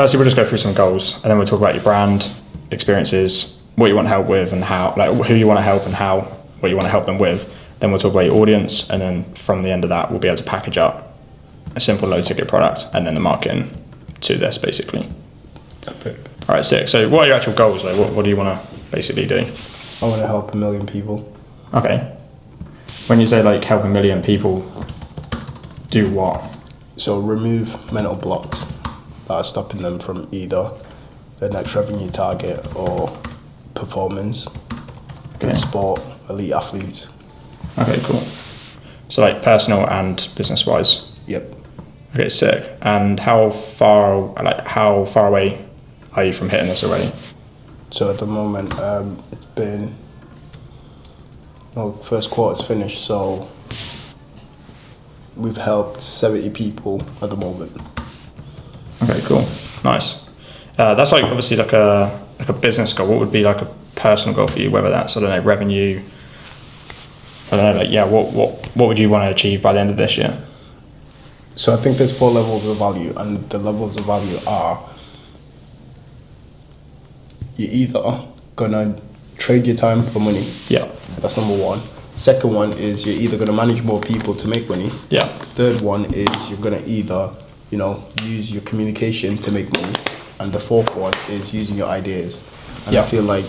Firstly, we'll just go through some goals, and then we'll talk about your brand, experiences, what you want help with, and how, like who you want to help and how, what you want to help them with. Then we'll talk about your audience, and then from the end of that, we'll be able to package up a simple low-ticket product, and then the marketing to this, basically. Epic. All right, sick. So, what are your actual goals, though? What do you want to basically do? I want to help 1 million people. Okay. When you say like help 1 million people, do what? So remove mental blocks that are stopping them from either their next revenue target or performance in sport, elite athletes. Okay, cool. So like personal and business wise. Yep. Okay, sick. And how far away are you from hitting this already? So at the moment, it's been, first quarter's finished, so we've helped 70 people at the moment. Okay, cool. Nice. That's like obviously like a business goal. What would be like a personal goal for you? Whether that's, I don't know, revenue. I don't know. Like, yeah. What would you want to achieve by the end of this year? So I think there's 4 levels of value, and the levels of value are: you're either gonna trade your time for money. Yeah. That's number 1. Second one is you're either gonna manage more people to make money. Yeah. Third one is you're gonna either, use your communication to make money. And the fourth one is using your ideas. And I feel like,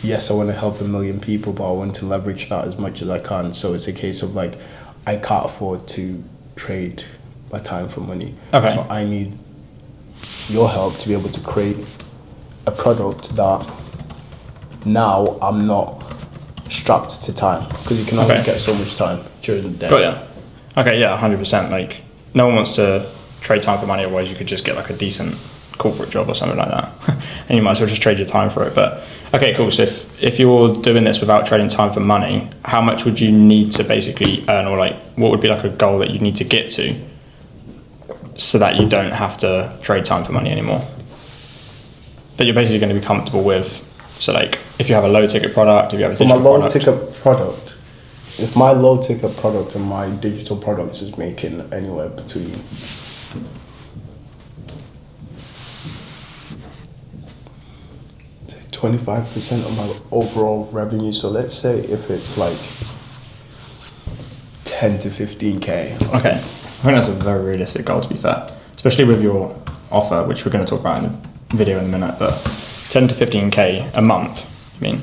yes, I want to help 1 million people, but I want to leverage that as much as I can. So it's a case of like, I can't afford to trade my time for money. Okay. So I need your help to be able to create a product that now I'm not strapped to time, because you can only get so much time during the day. Got ya. Okay, yeah, 100%. Like, no one wants to trade time for money, otherwise you could just get like a decent corporate job or something like that. And you might as well just trade your time for it. But okay, cool. So if you're doing this without trading time for money, how much would you need to basically earn, or like what would be like a goal that you need to get to so that you don't have to trade time for money anymore? That you're basically going to be comfortable with. So like if you have a low ticket product, if you have a digital product. If my low ticket product and my digital product is making anywhere between 25% of my overall revenue. So let's say if it's like 10 to 15K. Okay, I think that's a very realistic goal, to be fair, especially with your offer, which we're going to talk about in the video in a minute. But 10 to 15K a month, I mean.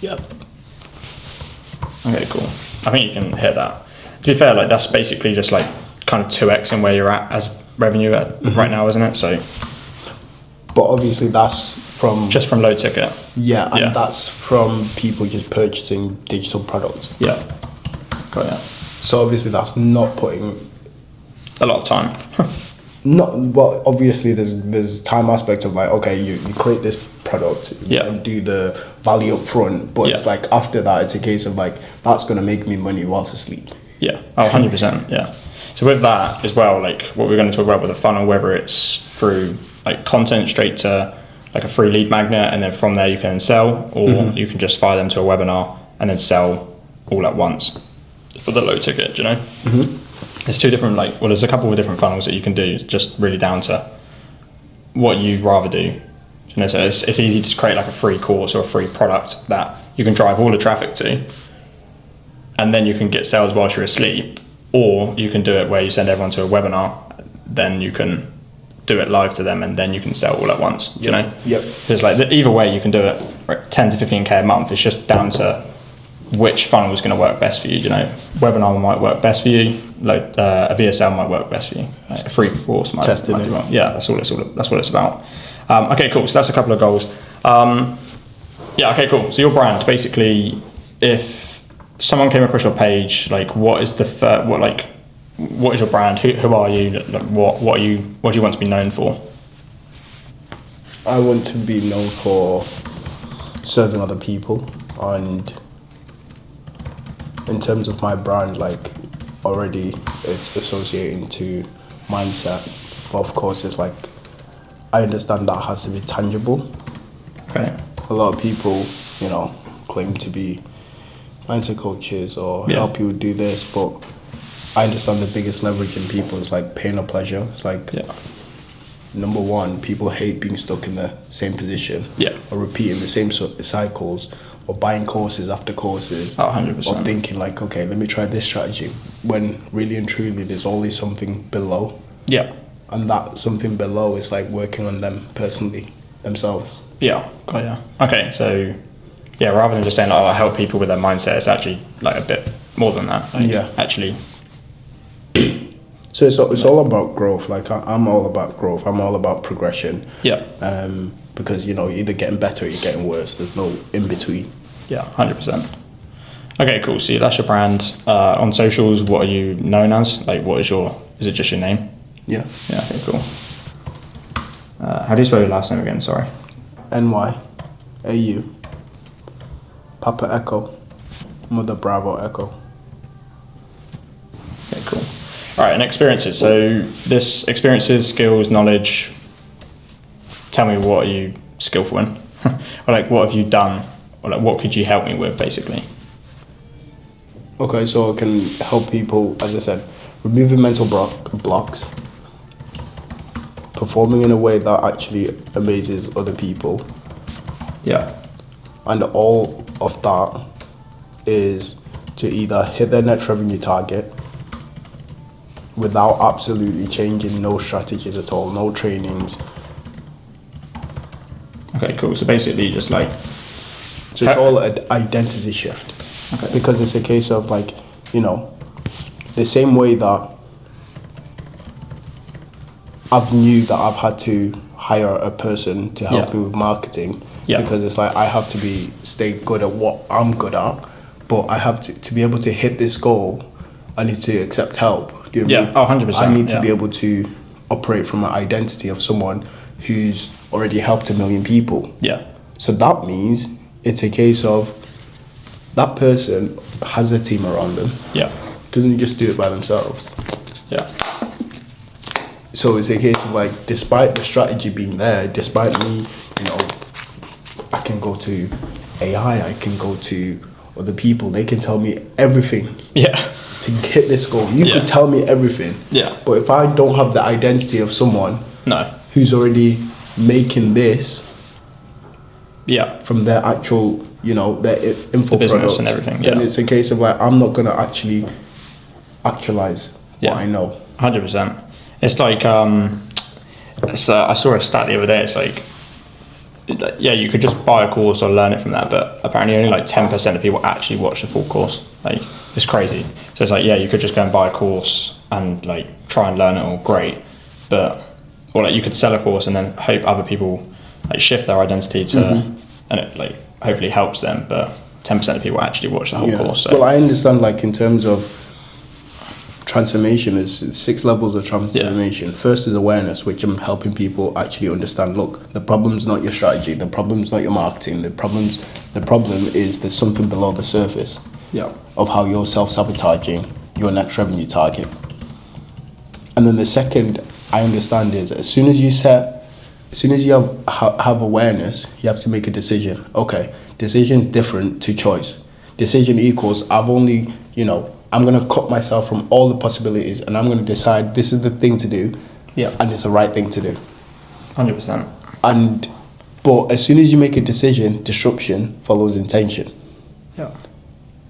Yep. Okay, cool. I think you can hit that. To be fair, like that's basically just like kind of 2x in where you're at as revenue right now, isn't it? So. But obviously that's just from low ticket. Yeah, and that's from people just purchasing digital products. Yeah. Got ya. So obviously that's not putting a lot of time. Well, obviously there's time aspect of like, okay, you create this product and do the value up front, but it's like after that it's a case of like, that's going to make me money whilst asleep. Yeah. Oh, 100%. Yeah. So with that as well, like what we're going to talk about with a funnel, whether it's through like content straight to like a free lead magnet, and then from there you can sell, or you can just fire them to a webinar and then sell all at once for the low ticket, you know? There's 2 different, there's a couple of different funnels that you can do, just really down to what you'd rather do. You know, so it's easy to create like a free course or a free product that you can drive all the traffic to, and then you can get sales whilst you're asleep, or you can do it where you send everyone to a webinar, then you can do it live to them, and then you can sell all at once, you know? Yep. Because either way you can do it, right, 10 to 15K a month. It's just down to which funnel is going to work best for you, you know? Webinar might work best for you, a VSL might work best for you, like a free course might do well. Yeah, that's what it's about. Okay, cool. So that's a couple of goals. Okay, cool. So your brand, basically, if someone came across your page, like what is your brand? Who are you? Like, what do you want to be known for? I want to be known for serving other people, and in terms of my brand, like already it's associating to mindset. But of course, it's like I understand that has to be tangible. Okay. A lot of people, claim to be mindset coaches or help you do this, but I understand the biggest leverage in people is like pain or pleasure. It's like number one, people hate being stuck in the same position, Yeah. or repeating the same cycles, or buying courses after courses, Oh, 100%. or thinking like, okay, let me try this strategy, when really and truly there's always something below, Yeah. and that something below is like working on them personally, themselves. Yeah. Got ya. Okay, so yeah, rather than just saying, "Oh, I help people with their mindset," it's actually like a bit more than that. Like, Yeah. Actually. So it's all about growth. Like I'm all about growth. I'm all about progression. Yeah. Because you're either getting better or you're getting worse. There's no in between. Yeah. 100%. Okay. Cool. So that's your brand. On socials, what are you known as? Like, what is is it just your name? Yeah. Yeah. Okay. Cool. How do you spell your last name again? Sorry. NYAU. Papa Echo. Mother Bravo Echo. Okay. Cool. All right. And experiences. So this experiences, skills, knowledge. Tell me, what are you skillful in? Or like, what have you done? Or like, what could you help me with, basically? Okay, so I can help people, as I said, removing mental blocks, performing in a way that actually amazes other people, Yeah. and all of that is to either hit their net revenue target without absolutely changing no strategies at all, no trainings. Okay. Cool. So basically, just like. So it's all an identity shift. Okay. Because it's a case of like, the same way that I've knew that I've had to hire a person to help Yeah. me with marketing. Yeah. Because it's like I have to stay good at what I'm good at, but I have to be able to hit this goal, I need to accept help. Do you know what I Yeah. mean? 100%. I need to yeah. be able to operate from an identity of someone who's already helped 1 million people. Yeah. So that means it's a case of that person has a team around them, Yeah. doesn't just do it by themselves. Yeah. So it's a case of like, despite the strategy being there, despite me, I can go to AI, I can go to other people, they can tell me everything Yeah. to hit this goal. You Yeah. can tell me everything. Yeah. But if I don't have the identity of someone No. who's already making this Yeah. from their actual, their info The business product, and everything, then yeah. it's a case of like, I'm not gonna actually actualize Yeah. what I know. 100%. It's like I saw a stat the other day. It's like, yeah, you could just buy a course or learn it from that, but apparently only like 10% of people actually watch the full course. Like, it's crazy. So it's like, yeah, you could just go and buy a course and like try and learn it all, great, or like you could sell a course and then hope other people like shift their identity to, and it like hopefully helps them. But 10% of people actually watch the whole course. So. Well, I understand, like, in terms of transformation, there's 6 levels of transformation. Yeah. First is awareness, which I'm helping people actually understand, look, the problem's not your strategy, the problem's not your marketing, the problem is there's something below the surface Yeah. of how you're self-sabotaging your net revenue target. And then the second I understand is, as soon as you have awareness, you have to make a decision. Okay, decision is different to choice. Decision equals, I've only, I'm going to cut myself from all the possibilities and I'm going to decide this is the thing to do. Yeah. And it's the right thing to do. 100%. But as soon as you make a decision, disruption follows intention. Yeah.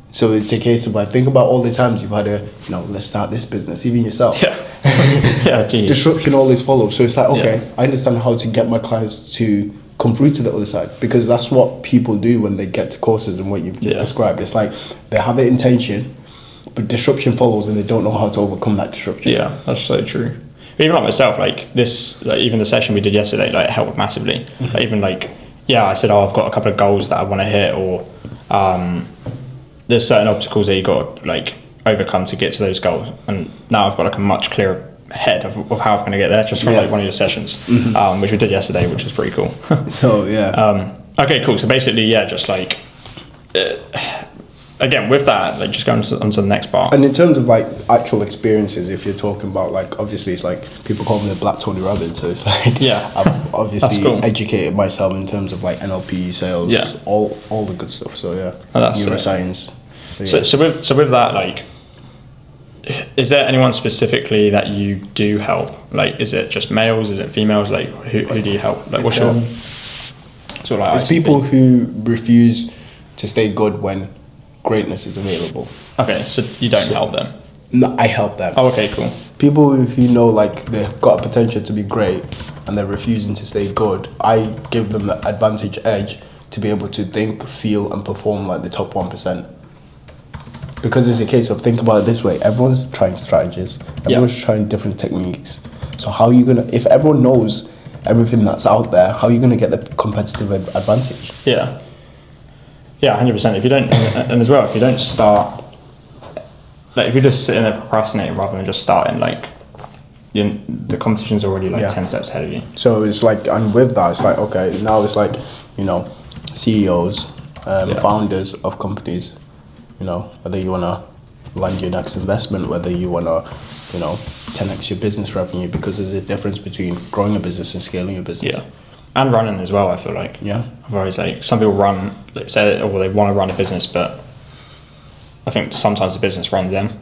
So it's a case of like, think about all the times you've had let's start this business, even yourself. Yeah. Yeah. Geez. Disruption always follows. So it's like, okay, Yeah. I understand how to get my clients to come through to the other side, because that's what people do when they get to courses and what you've just described. It's like they have the intention, but disruption follows and they don't know how to overcome that disruption. Yeah, that's so true. Even like myself, like this, like even the session we did yesterday, like it helped massively. Like even like, yeah, I said, I've got a couple of goals that I want to hit, or there's certain obstacles that you got to like overcome to get to those goals. And now I've got like a much clearer head of how I'm going to get there, just from like one of your sessions, which we did yesterday, which was pretty cool. So yeah. Okay, cool. So basically, yeah, just like again with that, like just going on to the next part. And in terms of like actual experiences, if you're talking about like, obviously it's like people call me the Black Tony Robbins, so it's like, Yeah. I've obviously Cool. educated myself in terms of like NLP, sales, Yeah. all the good stuff. So yeah, Oh, that's neuroscience. So with that, like is there anyone specifically that you do help? Like, is it just males? Is it females? Like, who do you help? Like, what's your sort of like It's ICP? people who refuse to stay good when greatness is available. Okay, so you don't help them. No, I help them. Oh, okay, cool. People who know like they've got potential to be great and they're refusing to stay good, I give them the advantage edge to be able to think, feel, and perform like the top 1%. Because it's a case of, think about it this way, everyone's trying strategies, everyone's trying different techniques. So how are you gonna, if everyone knows everything that's out there, how are you gonna get the competitive advantage? Yeah. Yeah, 100%. If you don't, and as well, if you don't start, like if you're just sitting there procrastinating rather than just starting, like the competition's already like 10 steps ahead of you. So it's like, and with that, it's like, okay, now it's like, you know, CEOs, founders of companies, you know, whether you want to land your next investment, whether you want to, you know, 10x your business revenue, because there's a difference between growing a business and scaling a business. Yeah. And running as well, I feel like. Yeah. I've always like, some people run, like say, or they want to run a business, but I think sometimes the business runs them.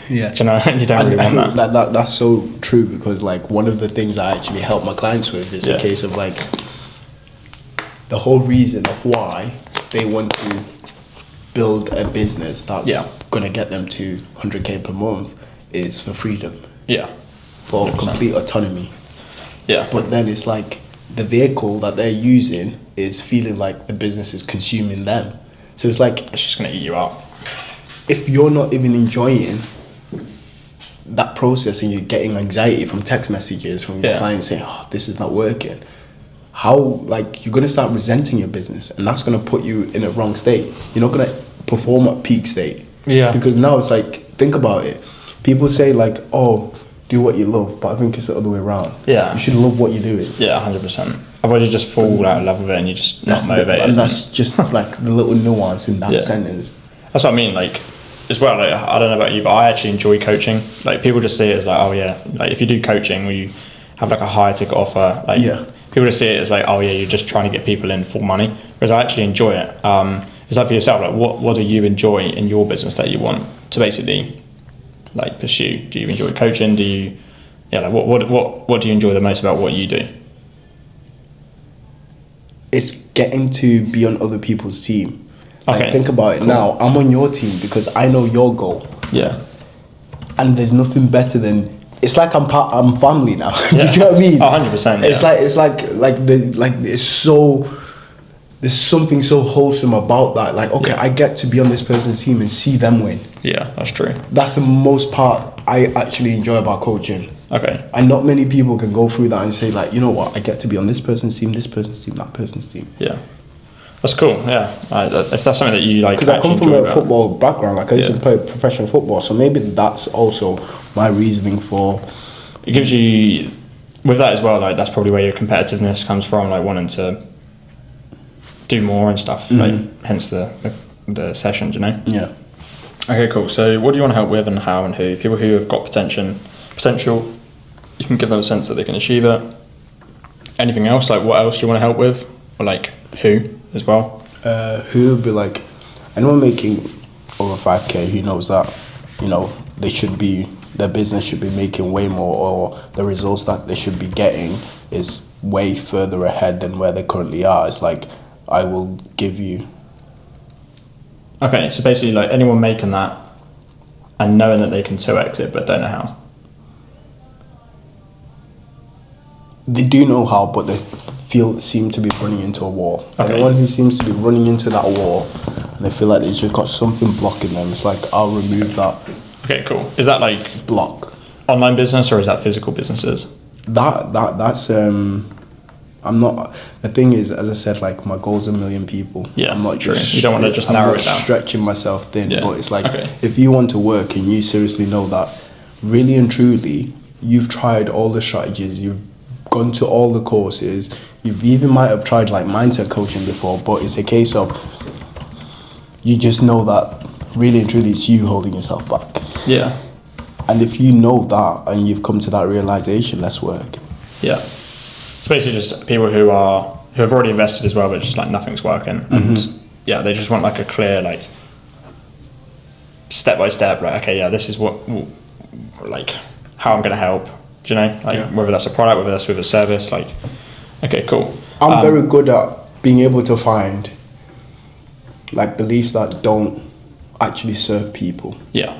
Yeah. Do you know, you don't really want that. That's so true, because like one of the things I actually help my clients with is a case of like the whole reason of why they want to build a business that's going to get them to 100k per month is for freedom. Yeah. For 100%. Complete autonomy. Yeah. But then it's like the vehicle that they're using is feeling like the business is consuming them. So it's like, It's just going to eat you up. if you're not even enjoying that process and you're getting anxiety from text messages from your clients saying, oh, this is not working, how, like, you're going to start resenting your business, and that's going to put you in a wrong state. You're not going to perform at peak state. Yeah. Because now it's like, think about it. People say like, oh, do what you love, but I think it's the other way around. Yeah. You should love what you're doing. Yeah, 100%. Otherwise you just fall out of love with it and you're just not motivated. And that's just like the little nuance in that sentence. That's what I mean, like, as well, like, I don't know about you, but I actually enjoy coaching. Like, people just see it as like, oh yeah, like if you do coaching where you have like a higher ticket offer, like people just see it as like, oh yeah, you're just trying to get people in for money. Whereas I actually enjoy it. It's like for yourself, like what do you enjoy in your business that you want to basically like pursue? Do you enjoy coaching? Do you, like what do you enjoy the most about what you do? It's getting to be on other people's team. Like, Okay. think about it now. I'm on your team because I know your goal. Yeah. And there's nothing better than, it's like I'm family now. Do you know what I mean? 100%. It's like it's so, there's something so wholesome about that. Like, okay, I get to be on this person's team and see them win. Yeah, that's true. That's the most part I actually enjoy about coaching. Okay. And not many people can go through that and say like, you know what, I get to be on this person's team, that person's team. Yeah. That's cool, yeah. If that's something that you like, because I come from a football background, like I used to play professional football, so maybe that's also my reasoning for. It gives you, with that as well, like that's probably where your competitiveness comes from, like wanting to do more and stuff, like hence the sessions, you know. Yeah. Okay, cool. So, what do you want to help with, and how, and who? People who have got potential. You can give them a sense that they can achieve it. Anything else? Like, what else do you want to help with, or like who as well? Who would be like anyone making over 5k who knows that, you know, their business should be making way more, or the results that they should be getting is way further ahead than where they currently are. It's like, I will give you. Okay, so basically, like anyone making that and knowing that they can 2x it, but don't know how. They do know how, but they seem to be running into a wall. Okay. Anyone who seems to be running into that wall and they feel like they've just got something blocking them, it's like, I'll remove that Okay, cool. Is that like block. online business or is that physical businesses? That's I'm not. The thing is, as I said, like my goal's 1 million people. Yeah, I'm not true. just. You don't want to just narrow it down. Stretching myself thin, Yeah. but it's like, Okay. if you want to work and you seriously know that, really and truly, you've tried all the strategies, you've gone to all the courses, you've even might have tried like mindset coaching before, but it's a case of you just know that really and truly it's you holding yourself back. Yeah. And if you know that and you've come to that realization, let's work. Yeah. It's basically just people who have already invested as well, but just like nothing's working, and yeah, they just want like a clear, like step by step, like, okay, yeah, this is what, like, how I'm going to help. Do you know, like, Yeah. whether that's a product, whether that's with a service, like, okay, cool. I'm very good at being able to find like beliefs that don't actually serve people. Yeah,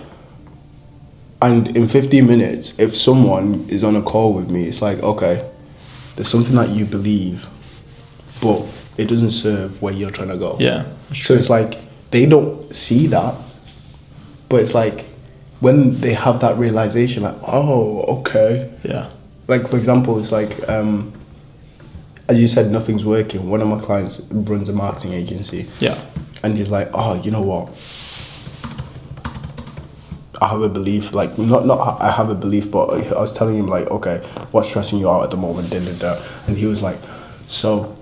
And in 15 minutes, if someone is on a call with me, it's like, okay, there's something that you believe, but it doesn't serve where you're trying to go. yeah, So it's like they don't see that, but it's like when they have that realization, like, oh, okay. yeah, Like, for example, it's like, as you said, nothing's working. One of my clients runs a marketing agency. yeah, And he's like, oh, you know what? I have a belief, like, not I have a belief, but I was telling him, like, okay, what's stressing you out at the moment, da, da, da. And he was like, so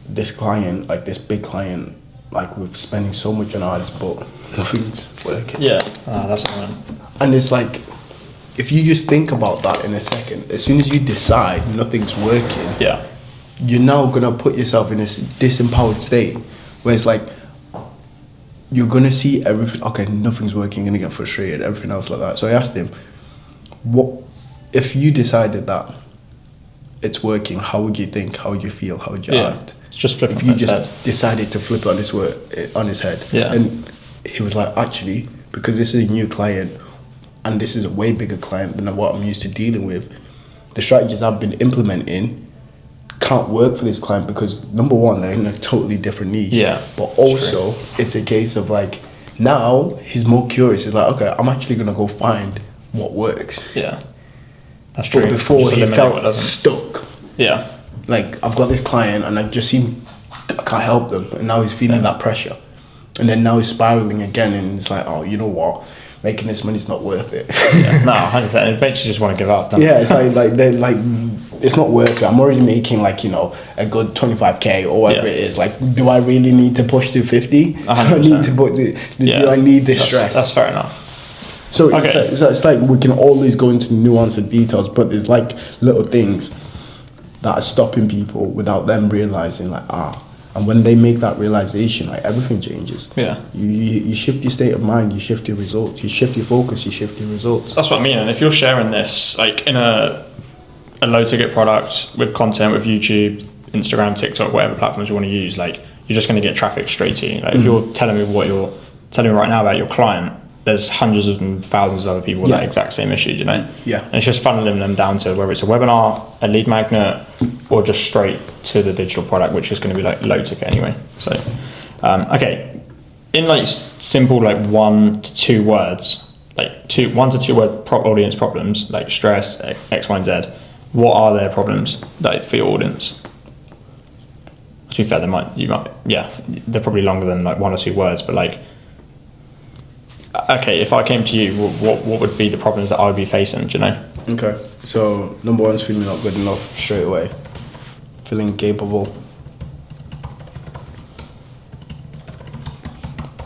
this client, like this big client, like we're spending so much on ads, but nothing's working. yeah. That's annoying. And it's like, if you just think about that in a second, as soon as you decide nothing's working, Yeah, you're now gonna put yourself in this disempowered state where it's like you're gonna see everything. Okay, nothing's working. You're gonna get frustrated. Everything else like that. So I asked him, "What if you decided that it's working? How would you think? How would you feel? How would you yeah. act? It's just flipping If on you its just head. decided to flip it on his head?" Yeah. And he was like, "Actually, because this is a new client, and this is a way bigger client than what I'm used to dealing with, the strategies I've been implementing can't work for this client because number one, they're in a totally different niche. Yeah, But also, it's a case of like, now he's more curious. He's like, okay, I'm actually going to go find what works. Yeah, that's true. But before Just he eliminate what felt doesn't. stuck. Yeah, Like, I've got this client and I just seem, I can't help them. And now he's feeling that pressure. And then now he's spiraling again and it's like, oh, you know what? Making this money's not worth it. yeah. No, 100%. It makes you just want to give up. Doesn't Yeah, it? it's like they're like it's not worth it. I'm already making like, you know, a good 25k or whatever Yeah. it is. Like, do I really need to push to 50? Do I need to put? Do I need this stress? That's fair enough. So Okay. it's like we can always go into nuance and details, but there's like little things that are stopping people without them realizing like and when they make that realization, like everything changes. Yeah. You shift your state of mind, you shift your results, you shift your focus, you shift your results. That's what I mean. And if you're sharing this like in a low ticket product with content with YouTube, Instagram, TikTok, whatever platforms you want to use, like you're just going to get traffic straight to you. Like if you're telling me what you're telling me right now about your client, there's hundreds and thousands of other people with that exact same issue, you know? Yeah. And it's just funneling them down to whether it's a webinar, a lead magnet, or just straight to the digital product, which is going to be like low ticket anyway. So, okay. In like simple, like 1 to 2 words, like 1 to 2 word audience problems, like stress, X, Y, and Z, what are their problems like for your audience? To be fair, they're probably longer than like 1 or 2 words, but like, okay, if I came to you, what would be the problems that I would be facing, do you know? Okay, so number one is feeling not good enough straight away. Feeling capable.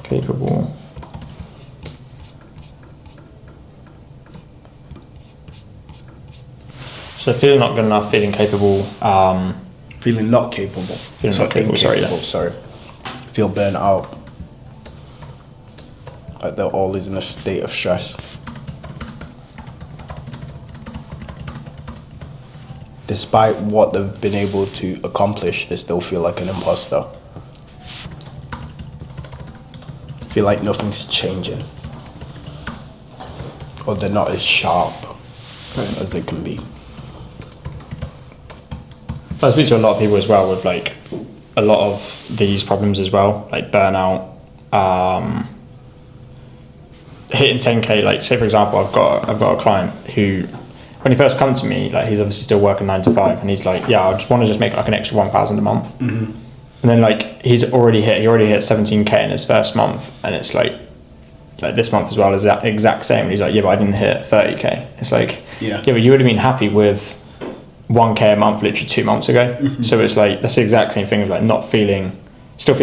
Capable. So feeling not good enough, feeling capable, Feeling not capable. Feeling not capable, sorry. Feel burnt out. Like they're always in a state of stress. Despite what they've been able to accomplish, they still feel like an imposter. Feel like nothing's changing. Or they're not as sharp as they can be. I speak to a lot of people as well with like a lot of these problems as well, like burnout, hitting 10k. Like say for example, I've got a client who, when he first come to me, like he's obviously still working 9 to 5, and he's like, yeah, I just want to make like an extra 1,000 a month. Mm-hmm. And then like he already hit 17k in his first month, and it's like this month as well is that exact same. And he's like, yeah, but I didn't hit 30k. It's like, yeah, but you would have been happy with 1k a month literally 2 months ago. Mm-hmm. So it's like that's the exact same thing of like still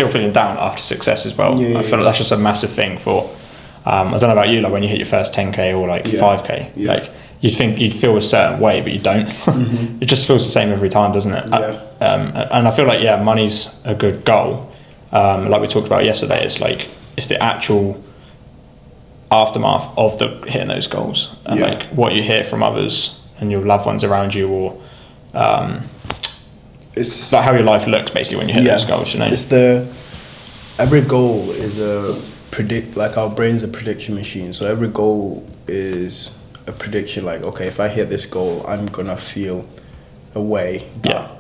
feeling down after success as well. I feel like that's just a massive thing for I don't know about you, like when you hit your first 10k or like 5k, like you'd feel a certain way, but you don't. Mm-hmm. It just feels the same every time, doesn't it? And I feel like money's a good goal. Like we talked about yesterday, it's like it's the actual aftermath of the hitting those goals, and Yeah. like what you hear from others and your loved ones around you, or It's like how your life looks basically when you hit those goals. You know, it's every goal is like our brain's a prediction machine. So every goal is a prediction. Like, okay, if I hit this goal, I'm gonna feel a way that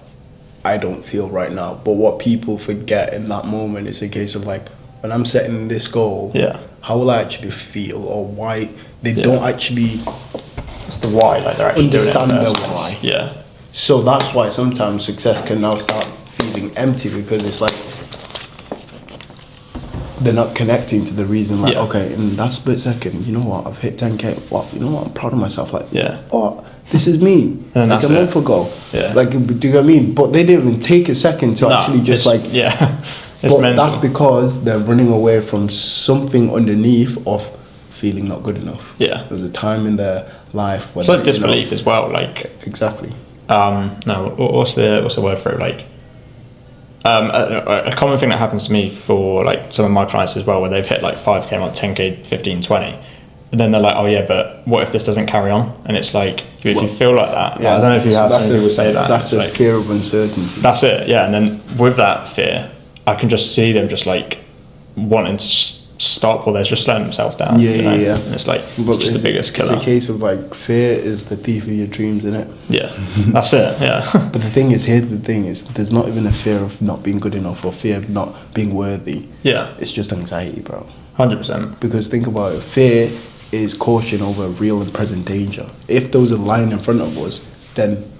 I don't feel right now. But what people forget in that moment is a case of like, when I'm setting this goal, how will I actually feel, or why they don't actually it's the why, like they're actually understand doing it in the the first why. place. Yeah. So that's why sometimes success can now start feeling empty, because it's like they're not connecting to the reason. Like, okay, in that split second, you know what, I've hit 10k. What, you know what, I'm proud of myself. Like, oh, this is me. And like a month ago. Yeah. Like, do you know what I mean? But they didn't even take a second to actually just like. It's but mental. that's because they're running away from something underneath of feeling not good enough. Yeah. There was a time in their life where it's like disbelief as well. Like exactly. No, what's the word for it? Like, a common thing that happens to me for like some of my clients as well, where they've hit like 5k, like 10k, 15, 20, and then they're like, oh yeah, but what if this doesn't carry on? And it's like, if you feel like that, like, I don't know if you have some people say that. That's a like, fear of uncertainty. That's it, yeah. And then with that fear, I can just see them just like wanting to stop, or they're just slowing themselves down. Yeah. And it's like, it's just the biggest killer. It's a case of like, fear is the thief of your dreams, isn't it? Yeah, that's it, yeah. But the thing is, here's the thing is, there's not even a fear of not being good enough or fear of not being worthy. Yeah. It's just anxiety, bro. 100%. Because think about it, fear is caution over real and present danger. If there was a lion in front of us, then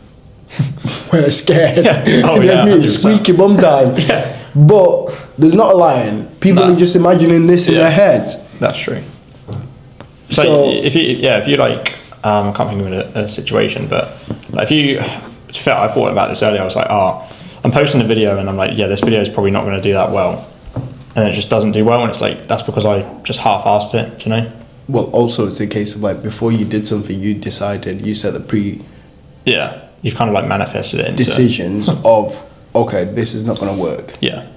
we're scared. Yeah. Oh, You know what I mean? 100%. Squeaky bum time. Yeah. But there's not a lion. People are just imagining this in their heads. That's true. So if you like, I can't think of a situation, but like if you, to be fair, I thought about this earlier. I was like, I'm posting a video and I'm like, yeah, this video is probably not going to do that well, and it just doesn't do well, and it's like, that's because I just half-assed it. Do you know? well, also it's a case of like, before you did something, you decided, you set the Yeah, you've kind of like manifested it into decisions of, okay, this is not going to work. Yeah.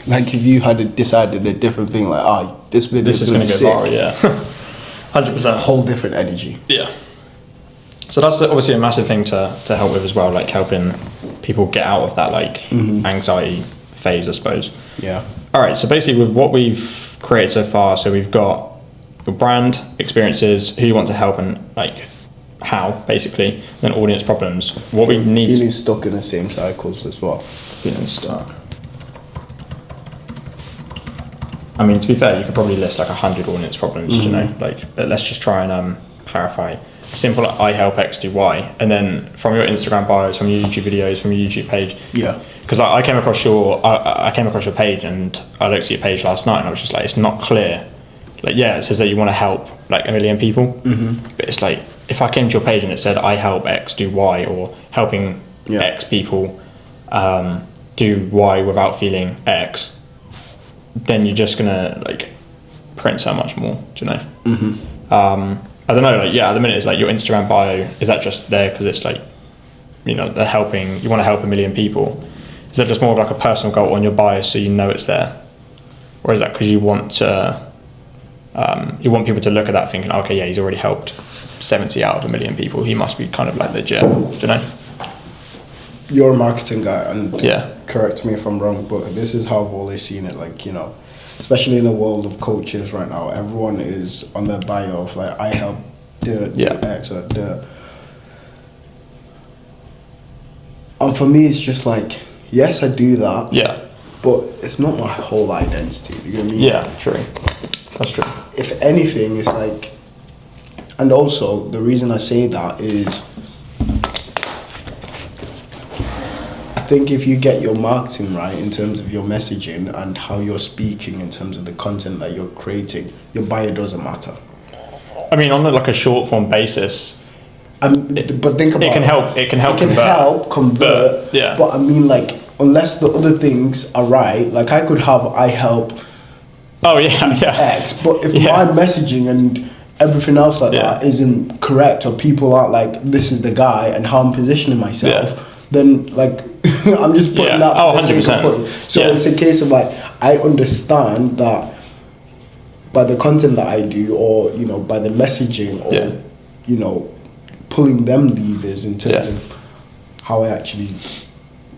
Like if you had decided a different thing, like, this video This is going to go sick, viral. Yeah. 100%. whole different energy. Yeah. So that's obviously a massive thing to help with as well, like helping people get out of that like anxiety phase, I suppose. Yeah. All right. So basically, with what we've created so far, so we've got your brand, experiences, who you want to help, and like how, basically, then audience problems. What we need. Feeling stuck in the same cycles as well. Feeling stuck. I mean, to be fair, you could probably list like 100 audience problems, you know, like, but let's just try and clarify. Simple, like, I help X do Y, and then from your Instagram bios, from your YouTube videos, from your YouTube page. Yeah. Because I came across I came across your page, and I looked at your page last night, and I was just like, it's not clear. Like, yeah, it says that you want to help like 1 million people, but it's like, if I came to your page and it said I help X do Y, or helping X people do Y without feeling X, then you're just gonna like print so much more. Do you know? I don't know. Like, yeah, at the minute it's like your Instagram bio. Is that just there because it's like, you know, they're helping? You want to help 1 million people. Is that just more of like a personal goal on your bio so you know it's there, or is that because you want to? You want people to look at that thinking, okay, yeah, he's already helped 70 out of 1 million people. He must be kind of like legit. Do you know? You're a marketing guy, and Yeah. correct me if I'm wrong, but this is how I've always seen it. Like, you know, especially in the world of coaches right now, everyone is on their bio of like, I help the X or the. And for me, it's just like, yes, I do that. Yeah. But it's not my whole identity. You get what I mean? Yeah. True. That's true. If anything, it's like, and also the reason I say that is, I think if you get your marketing right in terms of your messaging and how you're speaking in terms of the content that you're creating, your bio doesn't matter. I mean, on like a short form basis, But think about it can help. It can help. It can help convert. But, yeah. But I mean, like, unless the other things are right, like I could have I help. Oh yeah, yeah. X, but if my messaging and everything else like that isn't correct, or people aren't like, this is the guy and how I'm positioning myself, then like I'm just putting that. Oh, 100%. So it's a case of like, I understand that by the content that I do, or by the messaging, or pulling them levers in terms of how I actually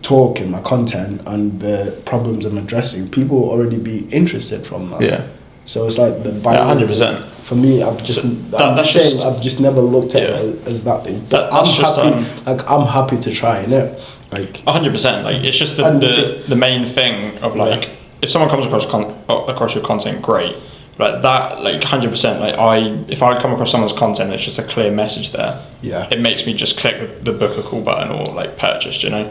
talk in my content and the problems I'm addressing, people will already be interested from that. Yeah. So it's like the 100%. For me, I've just never looked at it as that thing. But I'm happy. I'm happy to try it. Like 100%. Like it's just the main thing of like if someone comes across your content, great. Like that, like 100%. Like if I come across someone's content, it's just a clear message there. Yeah. It makes me just click the book a call button or like purchase. Like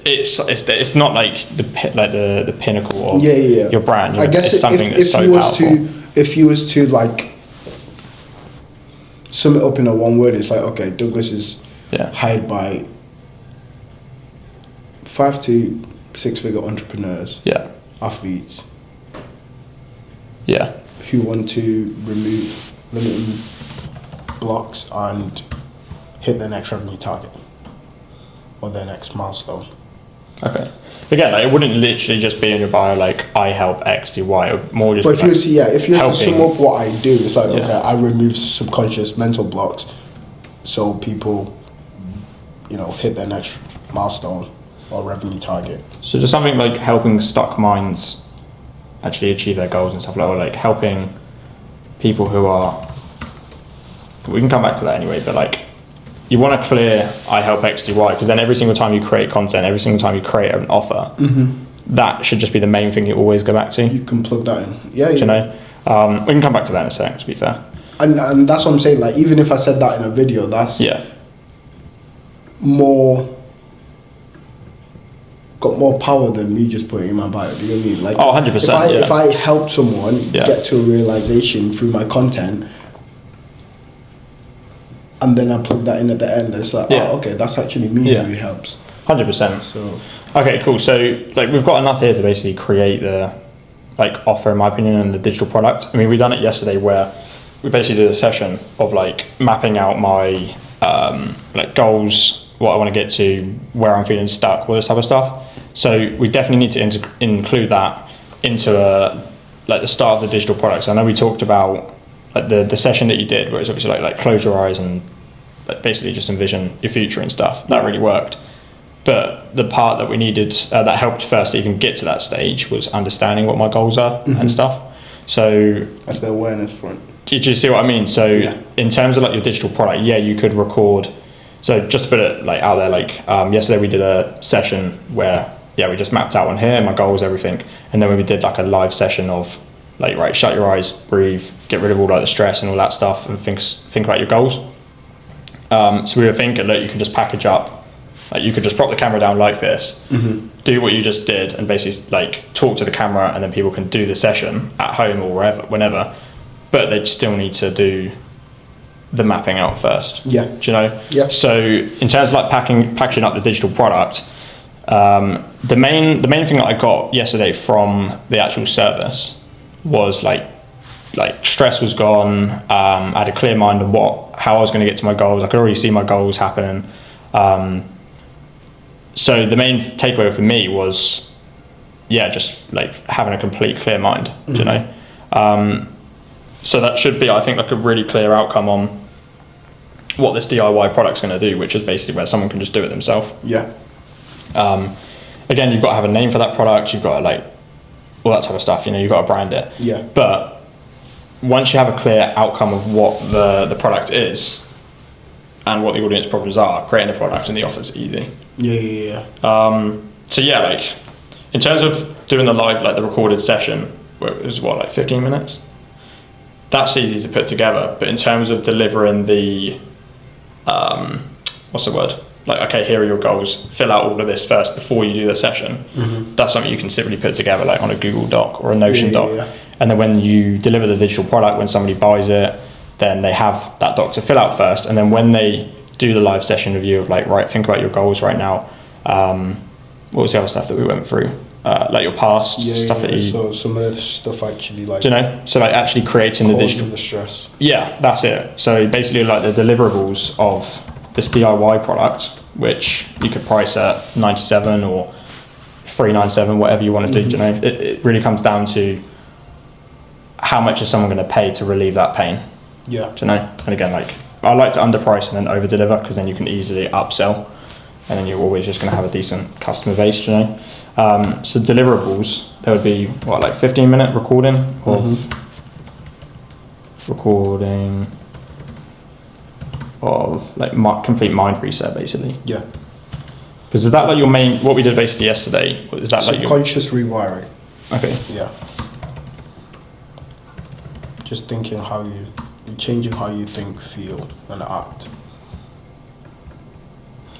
it's not like the pinnacle of your brand. I guess it's something that's so powerful. If you was to like sum it up in a one word, it's like, okay, Douglas is hired by 5 to 6 figure entrepreneurs, athletes, who want to remove limiting blocks and hit their next revenue target or their next milestone. Okay. Again, like, it wouldn't literally just be in your bio like I help X, do Y, or more just. But if you to sum up what I do, it's like okay, I remove subconscious mental blocks, so people, hit their next milestone or revenue target. So just something like helping stuck minds actually achieve their goals and stuff like, or like helping people who are. We can come back to that anyway, but like. You want to clear I help X, do Y, because then every single time you create content, every single time you create an offer, that should just be the main thing you always go back to. You can plug that in. Yeah. We can come back to that in a sec, to be fair. And that's what I'm saying, like, even if I said that in a video, that's got more power than me just putting it in my bio. Do you know what I mean? Like, 100%. If I help someone get to a realization through my content, and then I plug that in at the end, it's like, okay, that's actually me who helps. 100%. So okay, cool. So like we've got enough here to basically create the like offer, in my opinion, and the digital product. I mean, we done it yesterday where we basically did a session of like mapping out my like goals, what I want to get to, where I'm feeling stuck, all this type of stuff. So we definitely need to include that into like the start of the digital products. I know we talked about like the session that you did, where it's obviously like close your eyes and like basically just envision your future and stuff. That really worked. But the part that we needed that helped first to even get to that stage was understanding what my goals are and stuff. So that's the awareness front. Do you see what I mean? So in terms of like your digital product, you could record. So just to put it like out there, like yesterday we did a session where we just mapped out on here my goals, everything, and then we did like a live session of like, right, shut your eyes, breathe, get rid of all like the stress and all that stuff, and think about your goals. So we were thinking that you could just package up, like you could just prop the camera down like this, do what you just did, and basically like talk to the camera, and then people can do the session at home or whenever, but they'd still need to do the mapping out first. Yeah. Do you know? Yeah. So in terms of like packaging up the digital product, the main thing that I got yesterday from the actual service was like stress was gone. I had a clear mind of how I was going to get to my goals. I could already see my goals happening. So the main takeaway for me was, just like having a complete clear mind. Do you know? So that should be, I think, like a really clear outcome on what this DIY product's going to do, which is basically where someone can just do it themselves. Yeah. Again, you've got to have a name for that product. You've got to like all that type of stuff. You've got to brand it. Yeah. But once you have a clear outcome of what the product is and what the audience problems are, creating a product and the offer is easy. Yeah. So like in terms of doing the live, like the recorded session, where it was like 15 minutes. That's easy to put together. But in terms of delivering the, what's the word? Like, okay, here are your goals. Fill out all of this first before you do the session. That's something you can simply put together like on a Google Doc or a Notion doc. Yeah. And then when you deliver the digital product, when somebody buys it, then they have that doc to fill out first. And then when they do the live session with you of like, right, think about your goals right now. What was the other stuff that we went through? Like your past stuff that you. So some of the stuff actually like. Do you know? So like actually creating the digital. The stress. Yeah, that's it. So basically like the deliverables of this DIY product, which you could price at 97 or 397, whatever you want to do. Do you know? It really comes down to how much is someone going to pay to relieve that pain? Yeah. Do you know? And again, like I like to underprice and then over deliver because then you can easily upsell, and then you're always just going to have a decent customer base. Do you know? So deliverables, there would be what, like 15-minute recording of like complete mind reset basically. Yeah. Because is that like your main, what we did basically yesterday? Is that like your Subconscious rewiring. okay? Yeah. Just thinking changing how you think, feel, and act.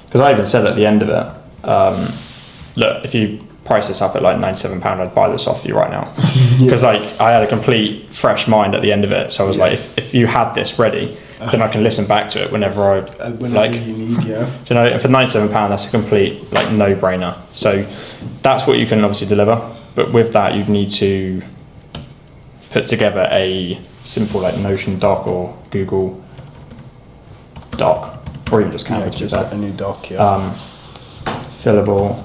Because I even said at the end of it, look, if you price this up at like £97, I'd buy this off you right now. Because like I had a complete fresh mind at the end of it, so I was like, if you had this ready, then I can listen back to it whenever you need. Yeah. You know, and for £97, that's a complete like no-brainer. So that's what you can obviously deliver, but with that, you'd need to put together a simple like Notion doc or Google doc, or even just Canva. Just a new doc. Yeah. Fillable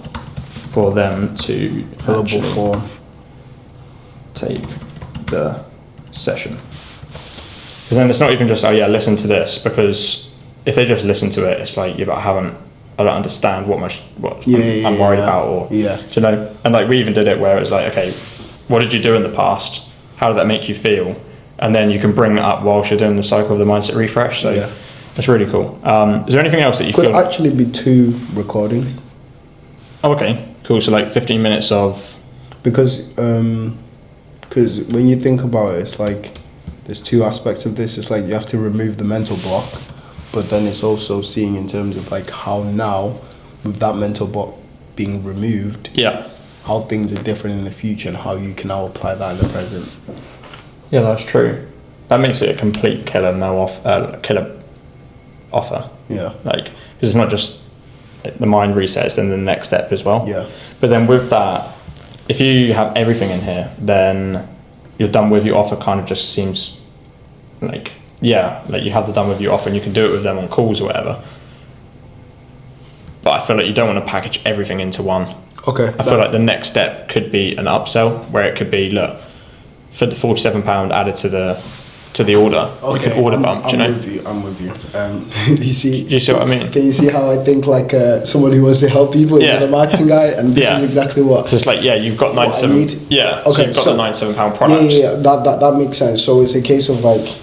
for them to Fillable form. Take the session. Because then it's not even just, oh yeah, listen to this, because if they just listen to it, it's like, yeah, but I don't understand what I'm worried about, or do you know? And like we even did it where it was like, okay, what did you do in the past? How did that make you feel? And then you can bring that up whilst you're doing the cycle of the mindset refresh. So that's really cool. Is there anything else that you could feel? Actually be 2 recordings. Oh, okay, cool. So like 15 minutes of. Because when you think about it, it's like there's 2 aspects of this. It's like you have to remove the mental block, but then it's also seeing in terms of like how now, with that mental block being removed, how things are different in the future and how you can now apply that in the present. Yeah, that's true. That makes it a complete killer offer. Yeah. Like, because it's not just the mind resets, then the next step as well. Yeah. But then with that, if you have everything in here, then you're done with your offer kind of just seems like, like you have the done with your offer and you can do it with them on calls or whatever. But I feel like you don't want to package everything into one. Okay. I feel like the next step could be an upsell where it could be, look, for the £47 added to the order, you can order bump. I'm with you. You see? Do you see what I mean? Can you see how I think like someone who wants to help people, the marketing guy, and this is exactly what. So it's like, you've got £97. Yeah. Okay. So you've got the £97 product. Yeah. That makes sense. So it's a case of like.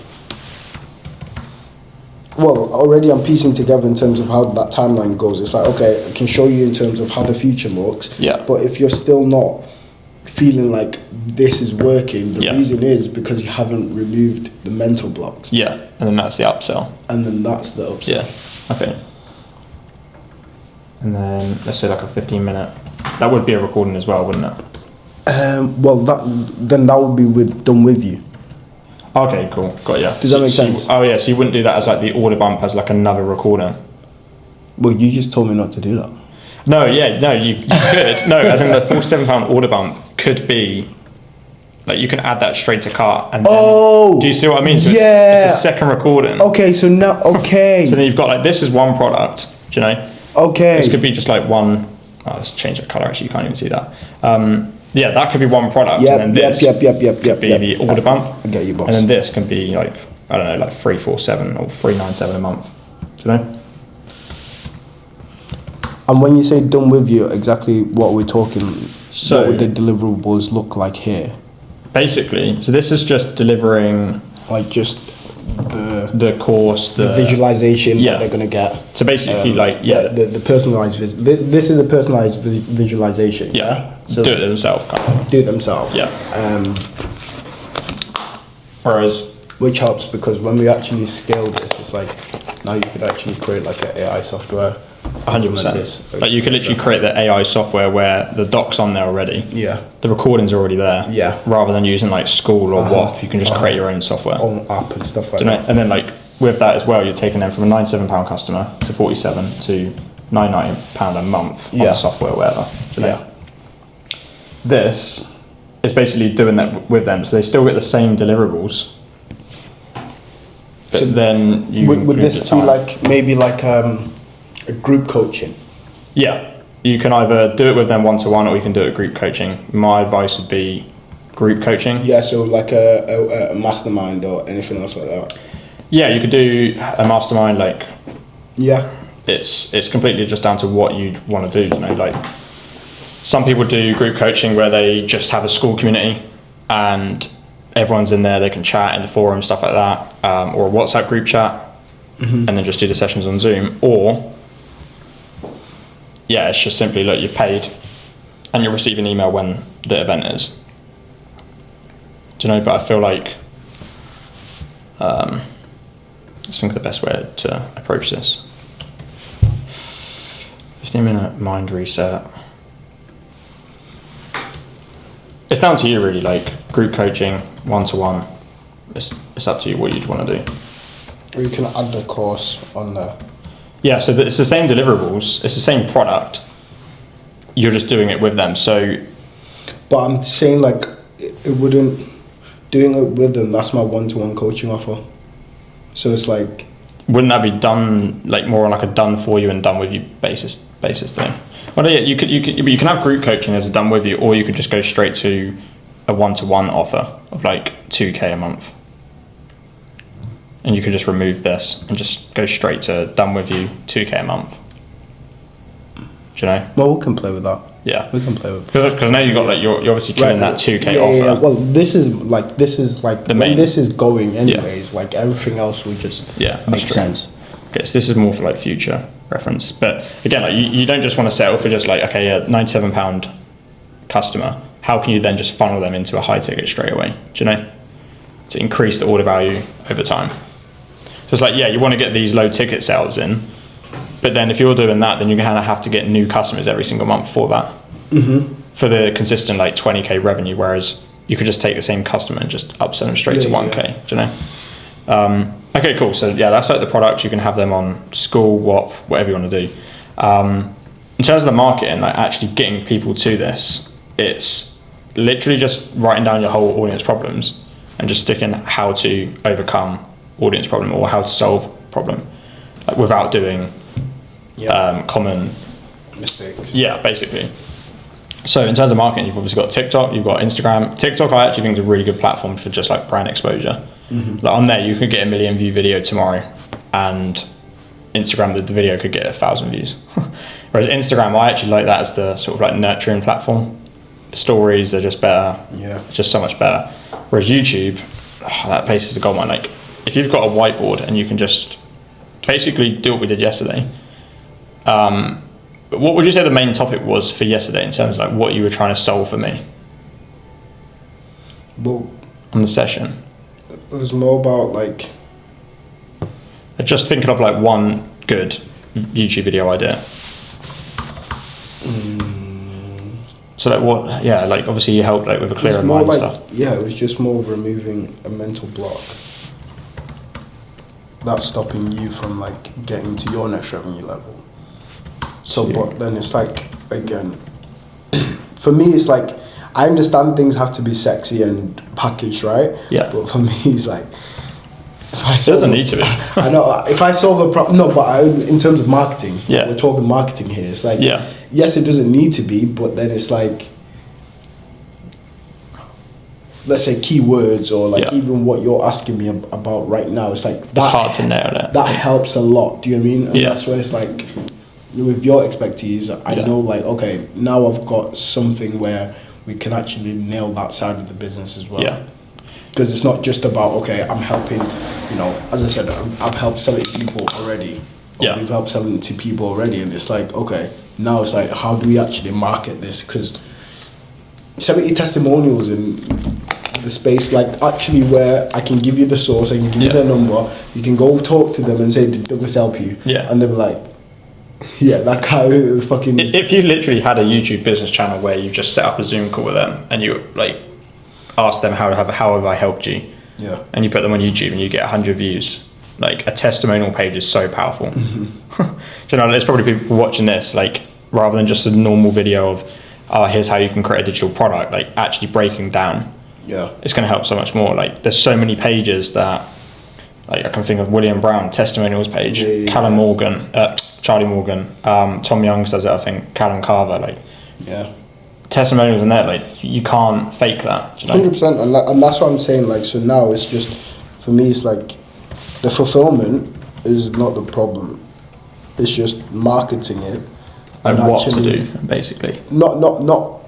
Well, already I'm piecing together in terms of how that timeline goes. It's like, okay, I can show you in terms of how the future looks. Yeah. But if you're still not feeling like this is working, the reason is because you haven't removed the mental blocks. Yeah, and then that's the upsell. And then that's the upsell. Yeah, okay. And then let's say like a 15-minute. That would be a recording as well, wouldn't it? Well, that would be done with you. Okay, cool. Got ya. Does that make sense? So you wouldn't do that as like the order bump as like another recording. Well, you just told me not to do that. No, you could. No, as in the £47 order bump could be, like you can add that straight to cart. And then, do you see what I mean? So it's a second recording. Okay, so now, So then you've got like, this is one product, do you know? Okay. This could be just like one, let's change the colour actually, you can't even see that. That could be one product. And then this could be the order bump. I get you, boss. And then this can be like, I don't know, like 347 or 397 a month, do you know? And when you say done with you, exactly what we're talking, so, what would the deliverables look like here? Basically, so this is just delivering... Like just the course, the visualization that they're going to get. So basically the personalized, this is a personalized visualization. Yeah, so do it themselves. Do it themselves. Yeah. Whereas... Which helps because when we actually scale this, it's like, now you could actually create like an AI software. 100%. Like you could literally create the AI software where the doc's on there already. Yeah. The recordings are already there. Yeah. Rather than using like School or WAP, you can just create your own software. Own app and stuff like that. And then like with that as well, you're taking them from a £97 customer to 47 to £99 a month on the software or whatever. This is basically doing that with them, so they still get the same deliverables. But so then you would this be like maybe like a group coaching? Yeah, you can either do it with them one-to-one or you can do it group coaching. My advice would be group coaching. Yeah, so like a mastermind or anything else like that. Yeah, you could do a mastermind. Like, Yeah. it's completely just down to what you want to do. You know, like some people do group coaching where they just have a school community and everyone's in there. They can chat in the forum, stuff like that, or a WhatsApp group chat, and then just do the sessions on Zoom. Or yeah, it's just simply look, you've paid and you'll receive an email when the event is. Do you know? But I feel like I think the best way to approach this. 15-minute mind reset. It's down to you really, like group coaching, one-to-one. It's up to you what you'd want to do. Or you can add the course on there. Yeah, so it's the same deliverables, it's the same product. You're just doing it with them. So, But I'm saying like it wouldn't, doing it with them, that's my one-to-one coaching offer. So it's like, wouldn't that be done like more on like a done for you and done with you basis thing? Well, yeah, you can have group coaching as a done with you, or you could just go straight to a one-to-one offer of like 2K a month, and you could just remove this and just go straight to done with you 2K a month. Do you know? well, we can play with that. Yeah, We can play with because now you got like you're obviously killing that 2K offer. Yeah. Well, this is like The main- when this is going anyways. Like everything else would just Yeah, make that's true. sense. Okay, so this is more for like future reference. But again, like you don't just want to settle for just like, okay, yeah, £97 customer. How can you then just funnel them into a high ticket straight away? Do you know? To increase the order value over time. So it's like, yeah, you want to get these low ticket sales in, but then if you're doing that, then you're going to have to get new customers every single month for that. For the consistent like 20K revenue, whereas you could just take the same customer and just upsell them straight to 1K. Do you know? Okay, cool. So yeah, that's like the products. You can have them on school, WAP, whatever you want to do. In terms of the marketing, like actually getting people to this, it's literally just writing down your whole audience problems and just sticking how to overcome audience problem or how to solve problem, like without doing common mistakes. Yeah, basically. So in terms of marketing, you've obviously got TikTok, you've got Instagram. TikTok, I actually think is a really good platform for just like brand exposure. Like on there, you could get 1 million view video tomorrow, and Instagram, the video could get 1,000 views. Whereas Instagram, I actually like that as the sort of like nurturing platform. The stories, they're just better. Yeah. It's just so much better. Whereas YouTube, that place is a gold mine. Like if you've got a whiteboard and you can just basically do what we did yesterday. What would you say the main topic was for yesterday in terms of like what you were trying to solve for me Well, on the session? it was more about like, Just thinking of like one good YouTube video idea. So like what? Yeah, like obviously you helped like with a it clearer was more mind like, and stuff. yeah, it was just more removing a mental block that's stopping you from like getting to your next revenue level. So, Yeah. but then it's like, again, for me, it's like, I understand things have to be sexy and packaged, right? Yeah. But for me, it's like, if I It doesn't need to be. I know, if I solve a problem, no, but in terms of marketing, Yeah. we're talking marketing here. It's like, Yeah. yes, it doesn't need to be, but then it's like, let's say keywords or like Yeah. even what you're asking me about right now, it's like, It's hard to nail it. that helps a lot. Do you know what I mean? And Yeah. that's where it's like, with your expertise, I Yeah. know like, okay, now I've got something where we can actually nail that side of the business as well. Yeah. Because it's not just about, okay, I'm helping, you know, as I said, I've helped 70 people already. Or Yeah. we've helped 70 people already. And it's like, okay, now it's like, how do we actually market this? Because 70 testimonials in the space, like actually where I can give you the source, I can give you Yeah. their number, you can go talk to them and say, did Douglas help you? Yeah. And they'll be like, yeah, that guy is fucking... If you literally had a YouTube business channel where you just set up a Zoom call with them and you like ask them how have I helped you, Yeah. and you put them on YouTube and you get 100 views, like a testimonial page is so powerful. Do you know, there's probably people watching this like rather than just a normal video of, oh, here's how you can create a digital product, like actually breaking down. Yeah. It's going to help so much more. Like there's so many pages that, like I can think of William Brown testimonials page, Yeah. Callum Morgan, Charlie Morgan, Tom Youngs does it, I think, Callum Carver, like Yeah. testimonials in there, like you can't fake that. Do you know? 100%, and that's what I'm saying. Like, so now it's just, for me, it's like the fulfillment is not the problem. It's just marketing it And what to do, basically. Not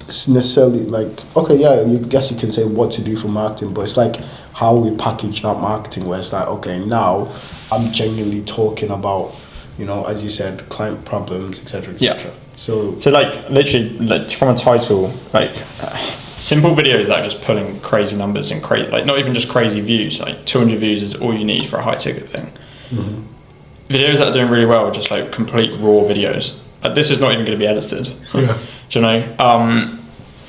necessarily like, okay, yeah, you guess you can say what to do for marketing, but it's like how we package that marketing, where it's like, okay, now I'm genuinely talking about, you know, as you said, client problems, etc., etc. Yeah. So like literally, like from a title, like simple videos that are just pulling crazy numbers and crazy, like not even just crazy views, like 200 views is all you need for a high ticket thing. Videos that are doing really well are just like complete raw videos. This is not even going to be edited. Yeah. Do you know?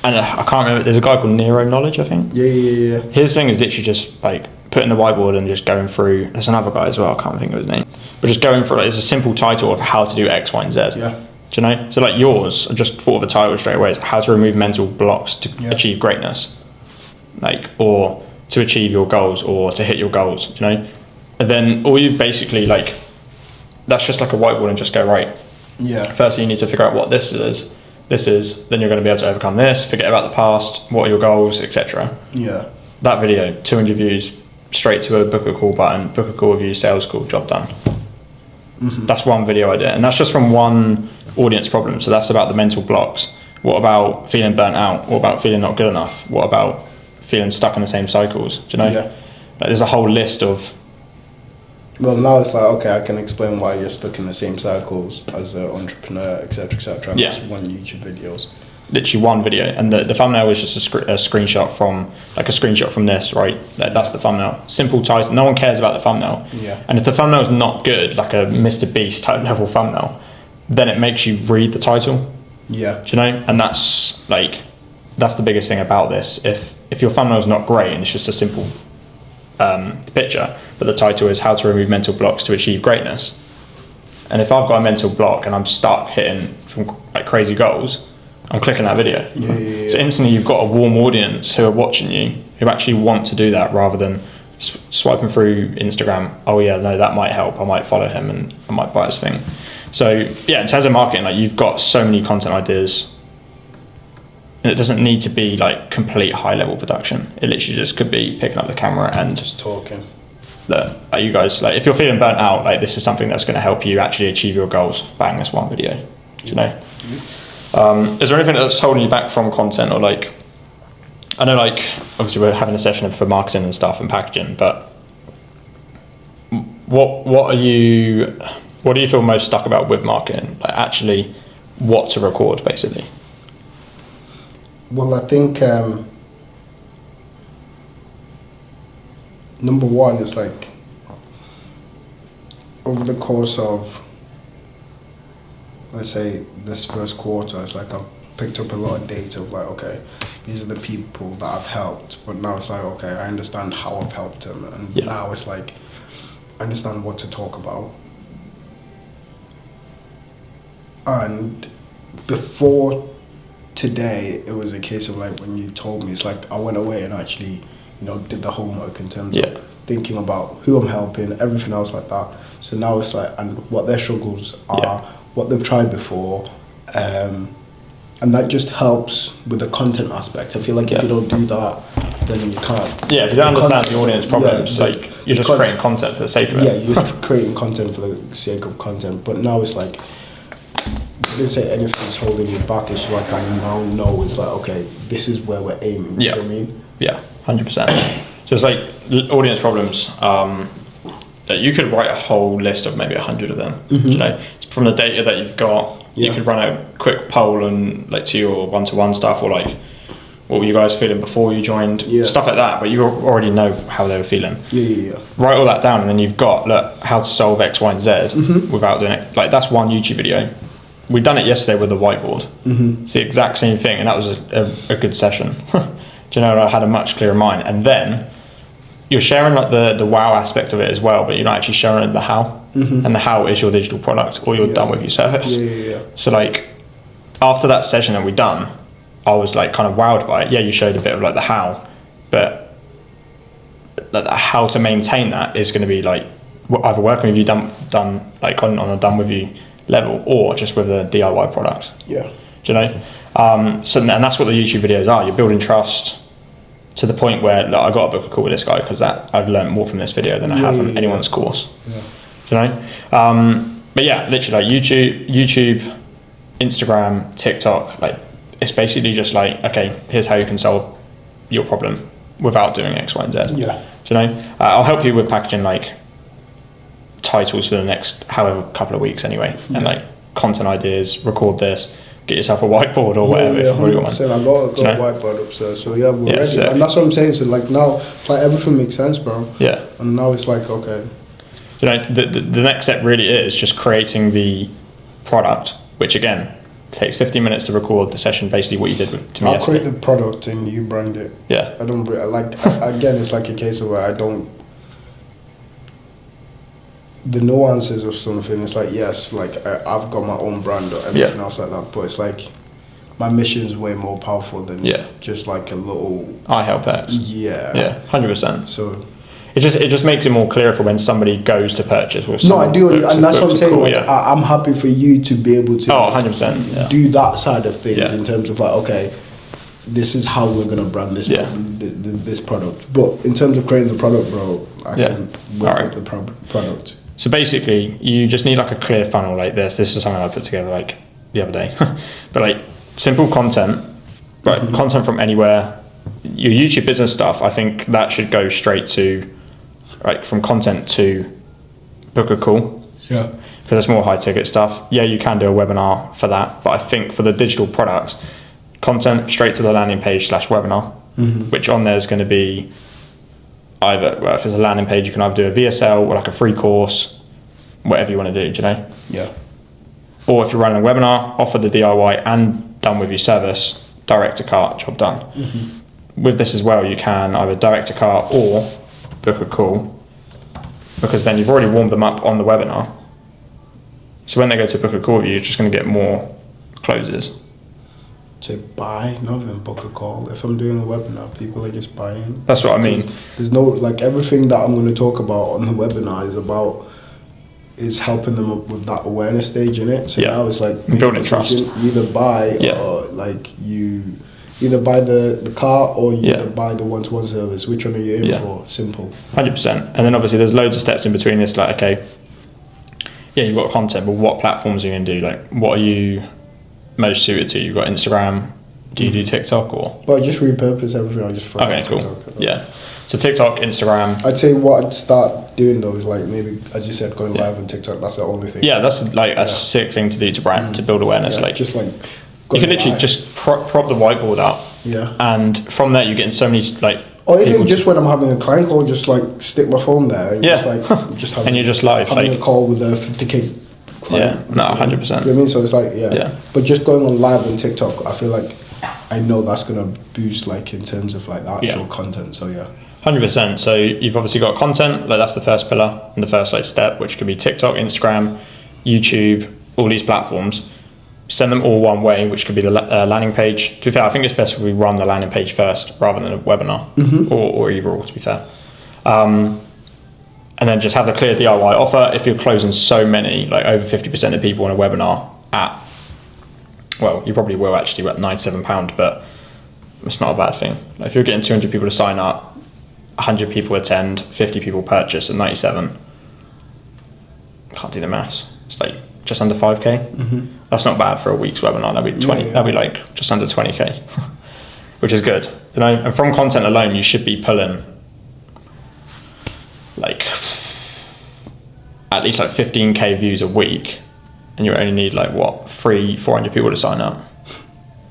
And I can't remember. There's a guy called Nero Knowledge, I think. Yeah. His thing is literally just like putting the whiteboard and just going through. There's another guy as well. I can't think of his name. But just going through. Like, it's a simple title of how to do X, Y, and Z. Yeah. Do you know? So like yours, I just thought of a title straight away. Is how to remove mental blocks to achieve greatness, like, or to achieve your goals or to hit your goals. Do you know? And then all you basically like. That's just like a whiteboard and just go right. Yeah. Firstly, you need to figure out what this is. Then you're going to be able to overcome this. Forget about the past. What are your goals, etc. Yeah. That video, 200 views, straight to a book a call button. Book a call with you, sales call, job done. That's one video I did, and that's just from one audience problem. So that's about the mental blocks. What about feeling burnt out? What about feeling not good enough? What about feeling stuck in the same cycles? Do you know? Yeah. Like, there's a whole list of. Well, now it's like, okay, I can explain why you're stuck in the same cycles as an entrepreneur, etc., etc. And that's one YouTube videos. Literally one video, and the thumbnail was just a screenshot from this, right? That's the thumbnail. Simple title. No one cares about the thumbnail. Yeah. And if the thumbnail's not good, like a Mr. Beast type level thumbnail, then it makes you read the title. Yeah. Do you know? And that's the biggest thing about this. If your thumbnail's not great and it's just a simple picture, but the title is how to remove mental blocks to achieve greatness. And if I've got a mental block and I'm stuck hitting from like crazy goals, I'm clicking that video. Yeah. So instantly you've got a warm audience who are watching you, who actually want to do that, rather than swiping through Instagram. Oh yeah, no, that might help. I might follow him and I might buy his thing. So yeah, in terms of marketing, like you've got so many content ideas, and it doesn't need to be like complete high level production. It literally just could be picking up the camera and just talking. Look, are you guys, like, if you're feeling burnt out, like, this is something that's going to help you actually achieve your goals. Bang, this one video. Do you know? Is there anything that's holding you back from content, or like, I know, like, obviously we're having a session for marketing and stuff and packaging, but what do you feel most stuck about with marketing? Like, actually, what to record, basically. Well, I think number one is like, over the course of, let's say, this first quarter, it's like I've picked up a lot of data of like, okay, these are the people that I've helped, but now it's like, okay, I understand how I've helped them, and now it's like, I understand what to talk about. And before today, it was a case of like, when you told me, it's like I went away and actually, you know, did the homework in terms of thinking about who I'm helping, everything else like that. So now it's like, and what their struggles are, what they've tried before, and that just helps with the content aspect. I feel like if you don't do that, then you can't. Yeah, if you don't understand the audience problems, like, you're just creating content for the sake of it. Yeah, you're just creating content for the sake of content. But now it's like, I didn't say anything's holding you back. It's like, I now know it's like, okay, this is where we're aiming. You know what I mean? Yeah, 100%. So it's like audience problems. You could write a whole list of maybe 100 of them. You know, from the data that you've got, you could run a quick poll and like to your one-to-one stuff, or like, what were you guys feeling before you joined? Stuff like that. But you already know how they were feeling. Write all that down, and then you've got, look, how to solve X, Y, and Z without doing it. Like, that's one YouTube video. We done it yesterday with the whiteboard. It's the exact same thing, and that was a good session. Do you know, I had a much clearer mind. And then you're sharing like the wow aspect of it as well, but you're not actually sharing the how. And the how is your digital product or your done with you service. So like, after that session that we done, I was like kind of wowed by it. Yeah, you showed a bit of like the how, but like how to maintain that is going to be like either working with you done like on a done with you level, or just with a DIY product. Do Do you know? So and that's what the YouTube videos are. You're building trust to the point where look, I got to book a call with this guy because that I've learned more from this video than I have from anyone's course. Do you know? But yeah, literally like YouTube, Instagram, TikTok, like it's basically just like, okay, here's how you can solve your problem without doing X, Y, and Z. Yeah. Do you know? I'll help you with packaging like titles for the next however couple of weeks anyway, and like content ideas, record this, get yourself a whiteboard or whatever. Yeah, if you've got one. 100%. I got a whiteboard upstairs, so yeah, we're ready. Sick. And that's what I'm saying. So like now, it's like everything makes sense, bro. Yeah. And now it's like, okay. You know, the next step really is just creating the product, which again takes 15 minutes to record the session, basically what you did to me I'll yesterday. create the product and you brand it. Yeah. I don't like again. It's like a case of where I don't. The nuances of something. It's like yes, like I've got my own brand or everything else like that. But it's like my mission is way more powerful than just like a little. I help X. Yeah. 100%. So. It just makes it more clear for when somebody goes to purchase. Or No, I do, and that's what I'm saying. Like, I'm happy for you to be able to 100%, do that side of things in terms of like, okay, this is how we're gonna brand this this product. But in terms of creating the product, bro, I can work up the product. So basically, you just need like a clear funnel like this. This is something I put together like the other day, but like simple content, right? Content from anywhere. Your YouTube business stuff, I think that should go straight to. Like from content to book a call. Yeah. Because it's more high ticket stuff. Yeah, you can do a webinar for that, but I think for the digital products, content straight to the landing page / webinar, which on there is going to be either, well, if it's a landing page, you can either do a VSL or like a free course, whatever you want to do, you know? Yeah. Or if you're running a webinar, offer the DIY and done with your service, direct to cart, job done. With this as well, you can either direct to cart or book a call, because then you've already warmed them up on the webinar. So when they go to book a call with you, you're just going to get more closes. To buy, not even book a call. If I'm doing a webinar, people are just buying. That's what I mean. There's no, like, everything that I'm going to talk about on the webinar is helping them with that awareness stage in it. So now it's like building trust. Either buy or like you either buy the car or you either buy the one-to-one service. Which one are you in for? Simple. 100%. And then obviously there's loads of steps in between this. Like, okay, you've got content, but what platforms are you going to do? Like, what are you most suited to? You've got Instagram. Do you do TikTok or? Well, I just repurpose everything. I just throw it on cool. TikTok. Yeah. So TikTok, Instagram. I'd say what I'd start doing though is like maybe, as you said, going live on TikTok. That's the only thing. Yeah, that's like a sick thing to do to brand, to build awareness. Yeah, like just like you can literally just prop the whiteboard up. Yeah. And from there, you're getting so many like. Or even just when I'm having a client call, just like stick my phone there and just like just having, and you're just live having like a call with a 50k client. Yeah, no, 100%. You know what I mean? So it's like but just going on live on TikTok, I feel like I know that's gonna boost like in terms of like the actual content. So 100%. So you've obviously got content, like that's the first pillar and the first like step, which could be TikTok, Instagram, YouTube, all these platforms. Send them all one way, which could be the landing page. To be fair, I think it's best if we run the landing page first rather than a webinar, or either or, to be fair. And then just have the clear DIY offer. If you're closing so many, like over 50% of people on a webinar at, well, you probably will actually at £97, but it's not a bad thing. Like if you're getting 200 people to sign up, 100 people attend, 50 people purchase at 97, can't do the maths. It's like just under 5k. That's not bad for a week's webinar. That'd be 20. That'd be like just under 20k, which is good. You know, and from content alone, you should be pulling like at least like 15k views a week, and you only need like what 400 people to sign up.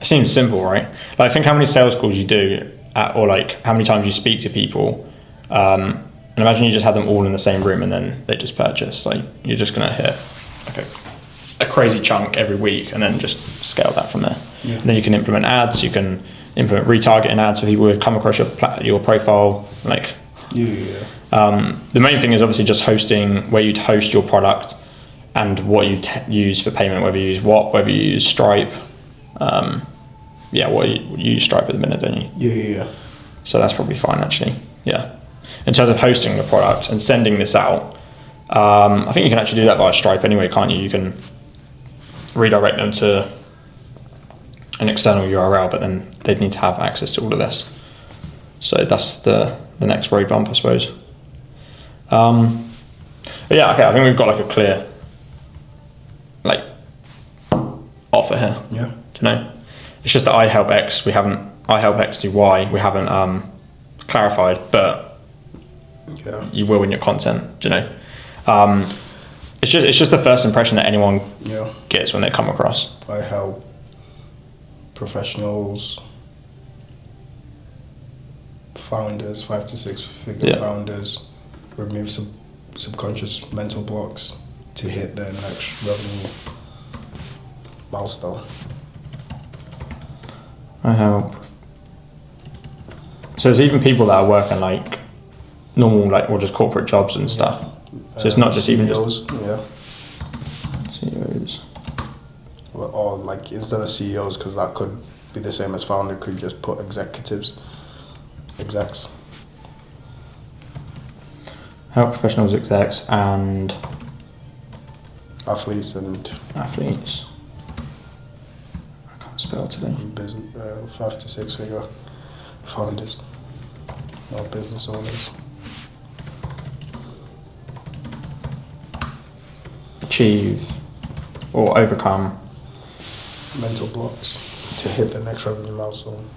It seems simple, right? Like think how many sales calls you do, or like how many times you speak to people. And imagine you just had them all in the same room and then they just purchase. Like you're just gonna hit a crazy chunk every week and then just scale that from there. And then you can implement ads, you can implement retargeting ads so people would come across your profile. Like the main thing is obviously just hosting, where you'd host your product and what you use for payment, whether you use whether you use Stripe. What you use Stripe at the minute, don't you? So that's probably fine actually. In terms of hosting the product and sending this out, I think you can actually do that via Stripe anyway, can't you? You can redirect them to an external URL, but then they'd need to have access to all of this. So that's the next road bump, I suppose. But yeah, okay, I think we've got like a clear like offer here. Yeah. Do you know? It's just that I help X, we haven't, I help X do Y, we haven't clarified, but Yeah. you will in your content, do you know? It's just the first impression that anyone Yeah. gets when they come across. I help professionals, founders, 5 to 6 figure Yeah. founders, remove subconscious mental blocks to hit their next revenue milestone. I help. So it's even people that are working like normal, like, or just corporate jobs and stuff. So it's not just even CEOs, yeah. CEOs. Or like instead of CEOs, because that could be the same as founder, could just put executives, execs. Help professionals, execs, and Athletes and athletes. I can't spell today. business, 5 to 6 figure founders or business owners. Achieve or overcome. Mental blocks to hit the next revenue milestone.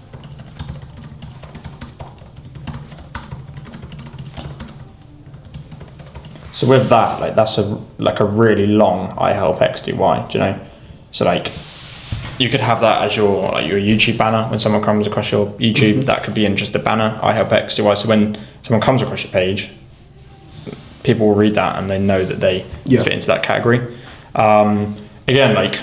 So with that, like that's a really long I help X do Y, do you know? So like you could have that as your YouTube banner when someone comes across your YouTube. That could be in just the banner I help X do Y. So when someone comes across your page, people will read that and they know that they fit into that category. Again, like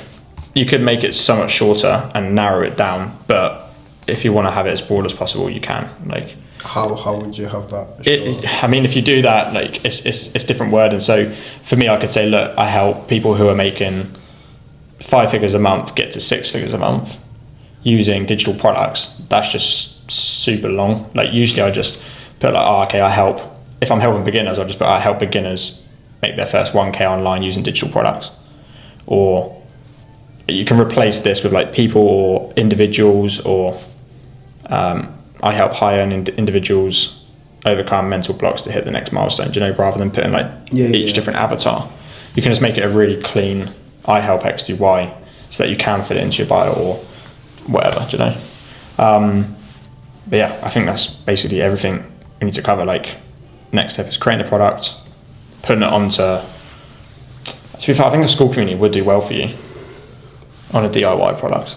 you could make it so much shorter and narrow it down, but if you want to have it as broad as possible, you can. Like how would you have that? I mean, if you do that, like it's different wording. So for me, I could say, look, I help people who are making 5 figures a month get to 6 figures a month using digital products. That's just super long. Like usually I just put like, oh, okay, I help. If I'm helping beginners, I'll just put I help beginners make their first 1K online using digital products. Or you can replace this with like people or individuals, or I help high earning individuals overcome mental blocks to hit the next milestone, do you know, rather than putting like each different avatar. You can just make it a really clean I help X do Y so that you can fit it into your bio or whatever, do you know? But yeah, I think that's basically everything we need to cover. Like next step is creating the product, putting it onto, to be fair, I think the school community would do well for you on a DIY product.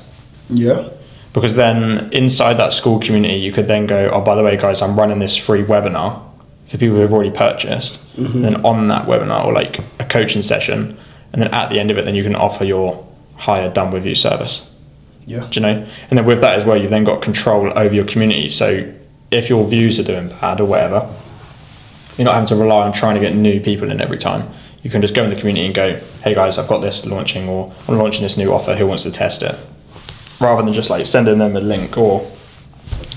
Yeah. Because then inside that school community, you could then go, oh, by the way, guys, I'm running this free webinar for people who have already purchased. And then on that webinar, or like a coaching session, and then at the end of it, then you can offer your hire done with you service. Yeah. Do you know? And then with that as well, you've then got control over your community. So if your views are doing bad or whatever, you're not having to rely on trying to get new people in every time. You can just go in the community and go, hey guys, I've got this launching, or I'm launching this new offer, who wants to test it? Rather than just like sending them a link or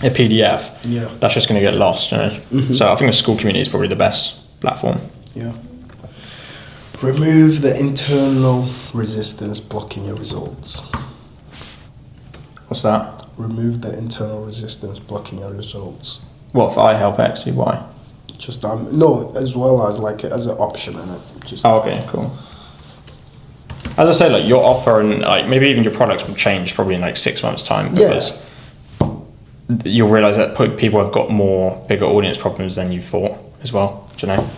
a PDF. Yeah. That's just going to get lost, you know? So I think the school community is probably the best platform. Yeah. Remove the internal resistance blocking your results. What's that? Remove the internal resistance blocking your results. What, for I help X, Y? Just no, as well as like as an option in it. Just Oh, okay, cool. As I say, like your offer and like maybe even your products will change probably in like 6 months' time, because you'll realise that people have got bigger audience problems than you thought as well. Do you know?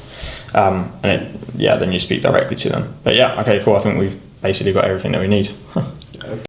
Then you speak directly to them. But yeah, okay, cool. I think we've basically got everything that we need.